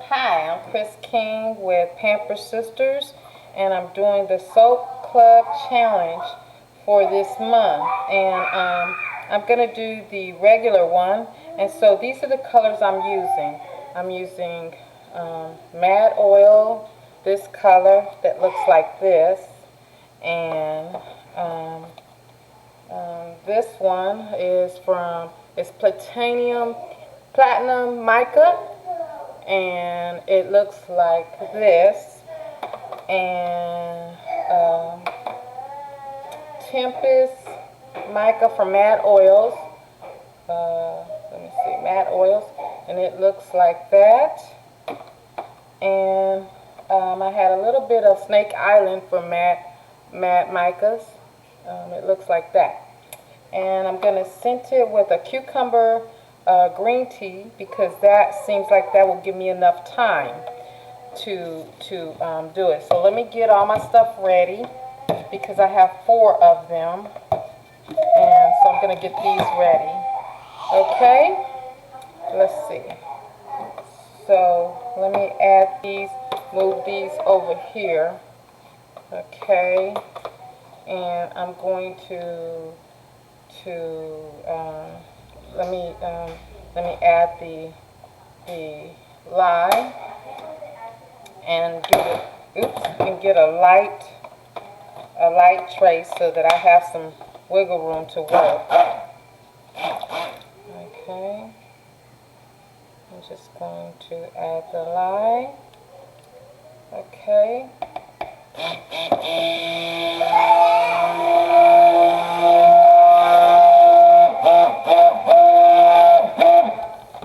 Hi, I'm Chris King with Pamper Sisters, and I'm doing the Soap Club Challenge for this month. And I'm going to do the regular one. And so these are the colors I'm using. I'm using Mad Oil, this color that looks like this. And this one is it's Platinum Mica, and it looks like this. And Tempest Mica from Mad Oils. Let me see, Mad Oils, and it looks like that. And I had a little bit of Snake Island from Mad Micas. It looks like that. And I'm going to scent it with a cucumber green tea, because that seems like that will give me enough time to do it. So let me get all my stuff ready, because I have 4 of them. And so I'm going to get these ready. Okay, let's see. So let me add these, move these over here. Okay, and I'm going to let me add the lye and get a light trace so that I have some wiggle room to work. Okay, I'm just going to add the lye. Okay.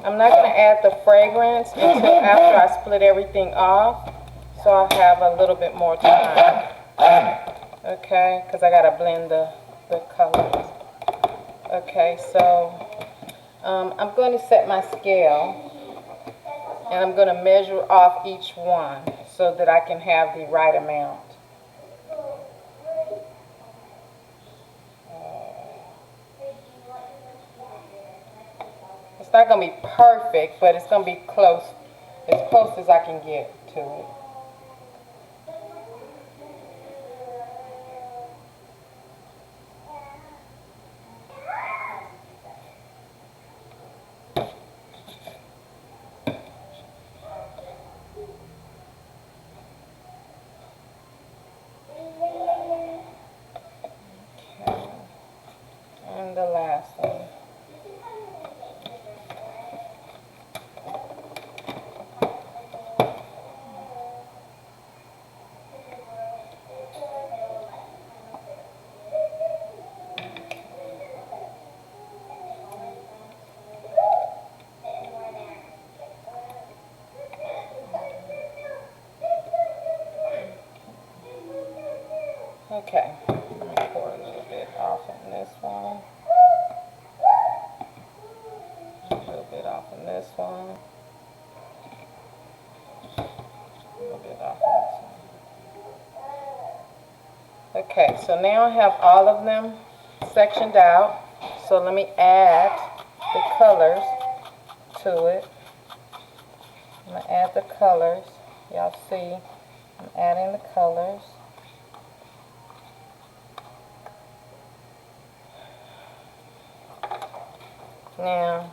I'm not going to add the fragrance until after I split everything off, so I'll have a little bit more time. Okay, because I got to blend the colors. Okay, so I'm going to set my scale, and I'm going to measure off each one so that I can have the right amount. It's not going to be perfect, but it's going to be close, as close as I can get to it. Okay. And the last one. Okay, let me pour a little bit off in this one. A little bit off in this one. A little bit off in this one. Okay, so now I have all of them sectioned out. So let me add the colors to it. I'm going to add the colors. Y'all see, I'm adding the colors. Now,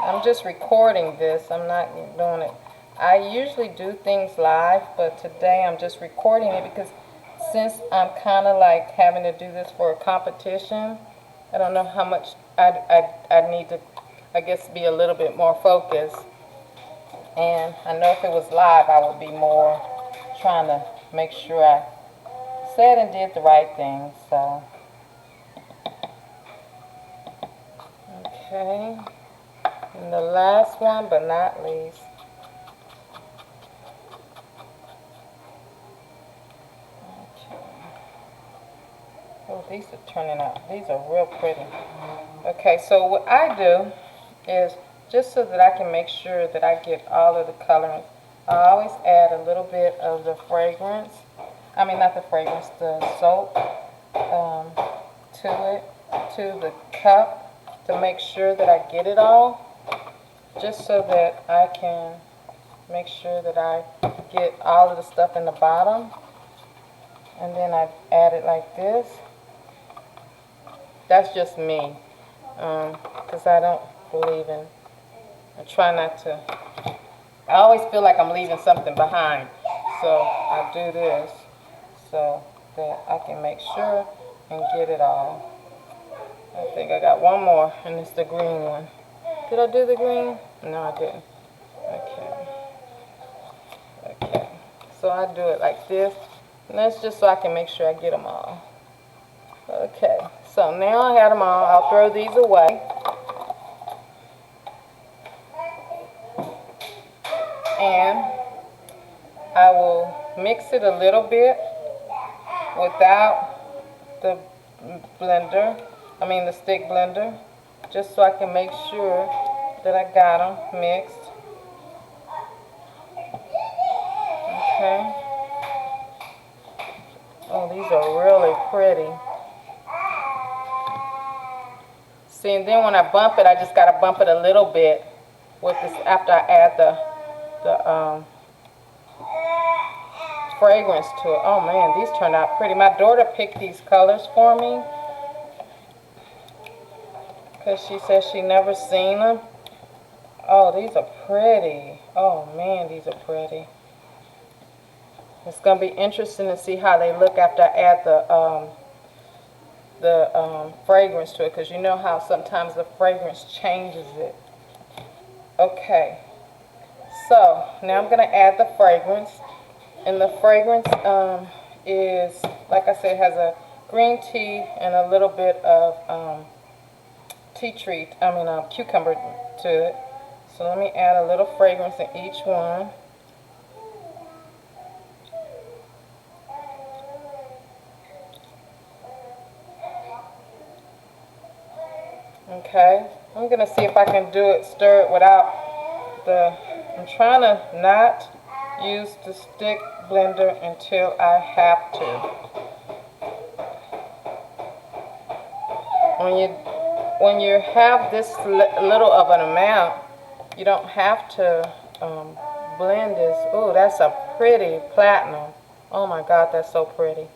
I'm just recording this. I'm not doing it. I usually do things live, but today I'm just recording it because since I'm kind of like having to do this for a competition, I don't know how much I need to, I guess, be a little bit more focused. And I know if it was live, I would be more trying to make sure I said and did the right thing. So. Okay, and the last one but not least. Okay. Oh, these are turning out, these are real pretty. Okay, so what I do is, just so that I can make sure that I get all of the colorings, I always add a little bit of the fragrance, I mean not the fragrance, the soap to the cup, to make sure that I get it all, just so that I can make sure that I get all of the stuff in the bottom. And then I add it like this. That's just me, because I don't believe in, I try not to, I always feel like I'm leaving something behind. So I do this so that I can make sure and get it all. I think I got one more, and it's the green one. Did I do the green? No, I didn't. Okay. So I do it like this, and that's just so I can make sure I get them all. Okay, so now I have them all. I'll throw these away. And I will mix it a little bit without the blender, the stick blender, just so I can make sure that I got them mixed. Okay. Oh, these are really pretty. See, and then when I bump it, I just got to bump it a little bit with this after I add the fragrance to it. Oh man, these turned out pretty. My daughter picked these colors for me because she says she never seen them. Oh, these are pretty. Oh man, these are pretty. It's going to be interesting to see how they look after I add the fragrance to it, because you know how sometimes the fragrance changes it. Okay, so now I'm going to add the fragrance, and the fragrance is, like I said, has a green tea and a little bit of cucumber to it. So let me add a little fragrance in each one. Okay, I'm going to see if I can stir it without I'm trying to not use the stick blender until I have to. When you have this little of an amount, you don't have to blend this. Oh, that's a pretty platinum. Oh my God, that's so pretty.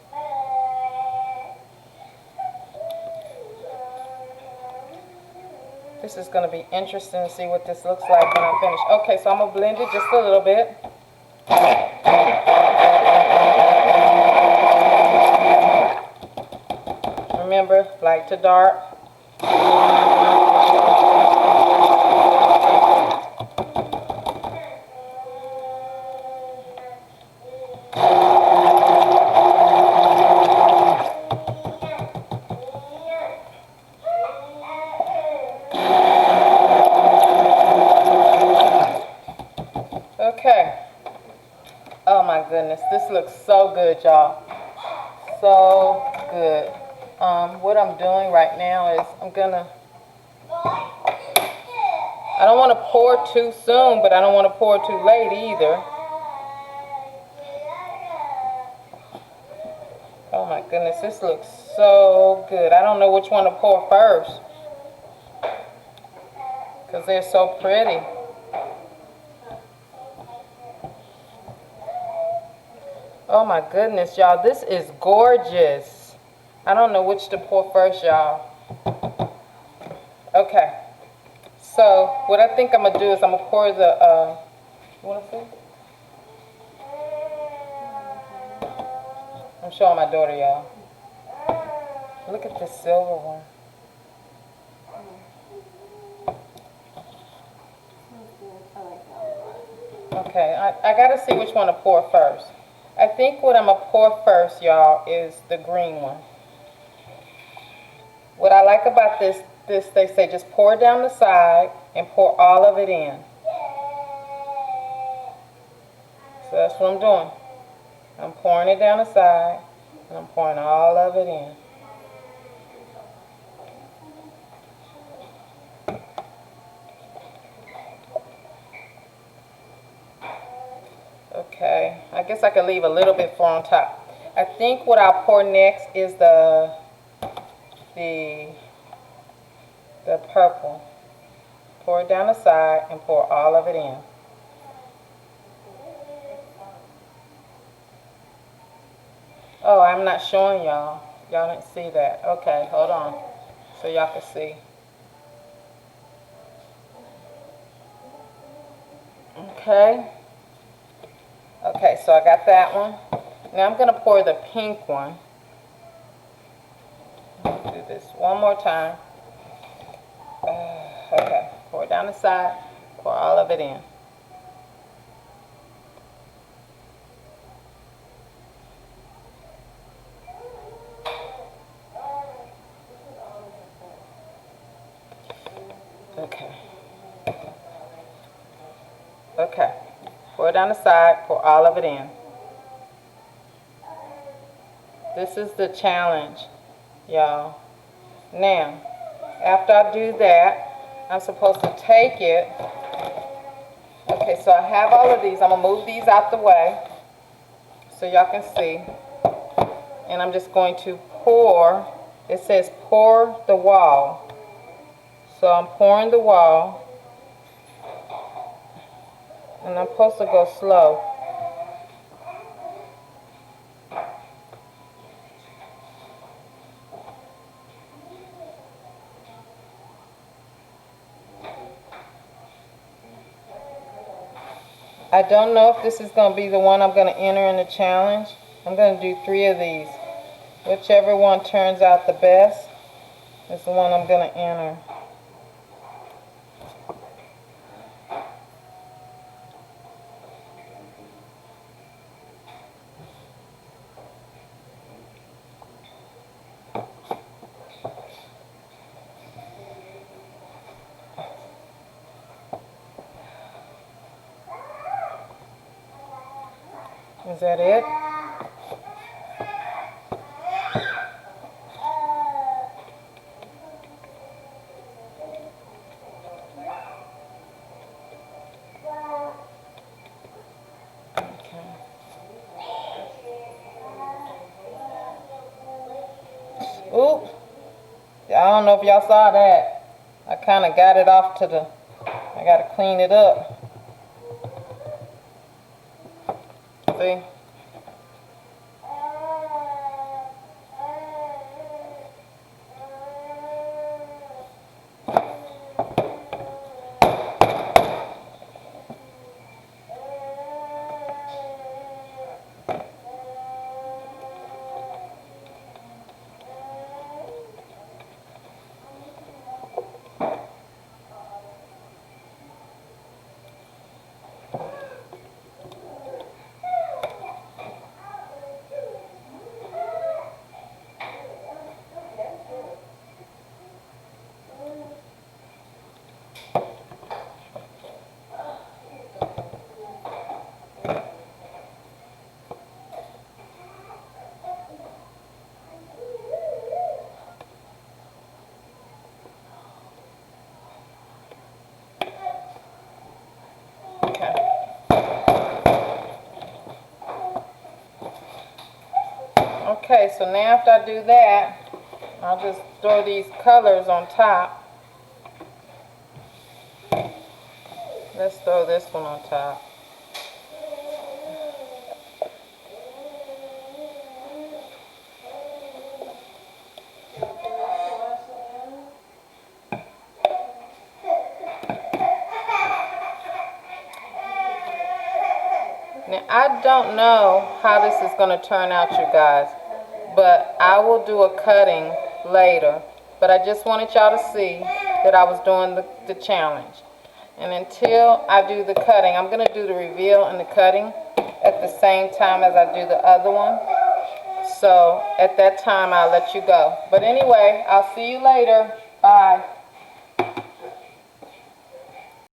This is going to be interesting to see what this looks like when I finish. Okay, so I'm going to blend it just a little bit. Remember, light to dark. Okay. Oh my goodness, this looks so good, y'all. So good. What I'm doing right now is I don't want to pour too soon, but I don't want to pour too late either. Oh my goodness, this looks so good. I don't know which one to pour first, because they're so pretty. Oh my goodness, y'all, this is gorgeous. I don't know which to pour first, y'all. Okay, so what I think I'm going to do is I'm going to pour the, you want to see? I'm showing my daughter, y'all. Look at this silver one. Okay, I got to see which one to pour first. I think what I'm going to pour first, y'all, is the green one. What I like about this, they say just pour it down the side and pour all of it in. So that's what I'm doing. I'm pouring it down the side and I'm pouring all of it in. Okay, I guess I could leave a little bit for on top. I think what I'll pour next is the purple. Pour it down the side and pour all of it in. Oh, I'm not showing y'all. Y'all didn't see that. Okay, hold on. So y'all can see. Okay. Okay, so I got that one. Now I'm going to pour the pink one. Do this one more time. Okay, pour it down the side. Pour all of it in. Okay. Okay. Pour it down the side. Pour all of it in. This is the challenge, y'all. Now, after I do that, I'm supposed to take it. Okay, so I have all of these. I'm going to move these out the way so y'all can see. And I'm just going to pour. It says pour the wall. So I'm pouring the wall. And I'm supposed to go slow. I don't know if this is going to be the one I'm going to enter in the challenge. I'm going to do 3 of these. Whichever one turns out the best is the one I'm going to enter. Is that it? Ooh, I don't know if y'all saw that. I kind of got it off to the, I got to clean it up. See? Okay, so now after I do that, I'll just throw these colors on top. Let's throw this one on top. Now, I don't know how this is going to turn out, you guys, but I will do a cutting later. But I just wanted y'all to see that I was doing the challenge. And until I do the cutting, I'm going to do the reveal and the cutting at the same time as I do the other one. So at that time, I'll let you go. But anyway, I'll see you later. Bye.